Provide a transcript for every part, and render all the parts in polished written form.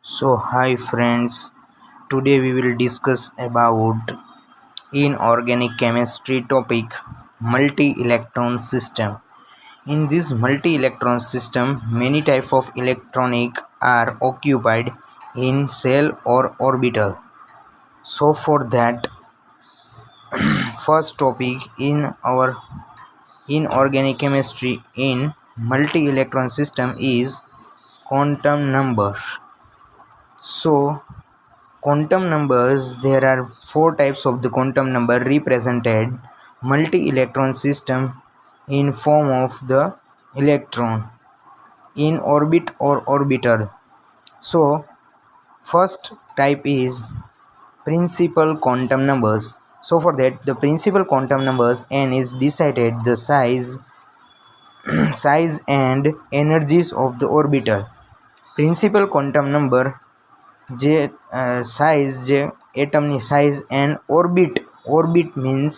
Hi friends, today we will discuss about inorganic chemistry topic multi-electron system. In this multi-electron system, many types of electronic are occupied in shell or orbital. So for that, first topic in our inorganic chemistry in multi-electron system is quantum number. So quantum numbers, there are four types of the quantum number represented multi-electron system in form of the electron in orbit or orbital. So first type is principal quantum numbers. So for that, the principal quantum numbers n is decided the size and energies of the orbital. Principal quantum number જે size જે એટમની size and orbit means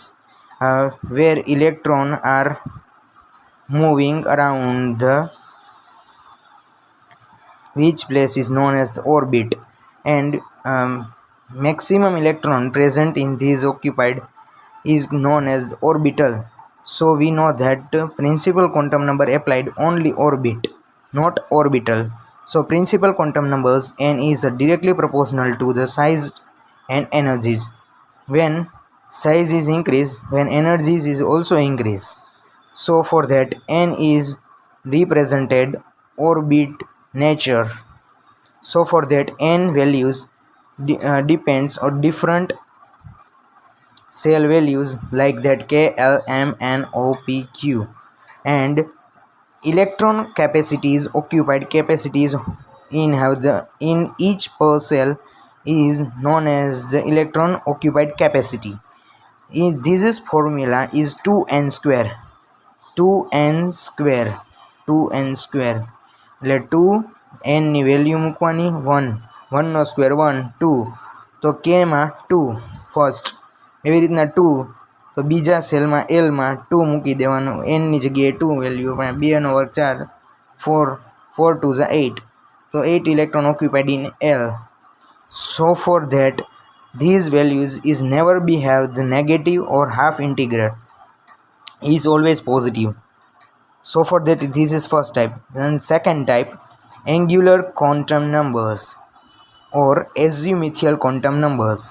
where electron are moving around the which place is known as the orbit, and maximum electron present in this occupied is known as the orbital. So we know that principal quantum number applied only orbit, not orbital. So principal quantum numbers n is directly proportional to the size and energies. When size is increased, when energies is also increased. So for that, n is represented orbit nature. So for that, n values depends on different cell values like that k, l, m, n, o, p, q, and electron capacities, occupied capacities in each per cell is known as the electron occupied capacity. This is formula is 2n square એટલે 2n ની value મૂકવાની 1 નો square 1 2 તો k માં 2 first, એવી રીતના 2 તો બીજા સેલમાં l માં 2 મૂકી દેવાનું, n ની જગ્યાએ 2 વેલ્યુ 2 નો વર્ગ 4 4 2 is 8, so 8 electron occupied in L. So for that, these values is never be have the negative or half integer, is always positive. So for that, this is first type. Then second type, angular quantum numbers or azimuthal quantum numbers.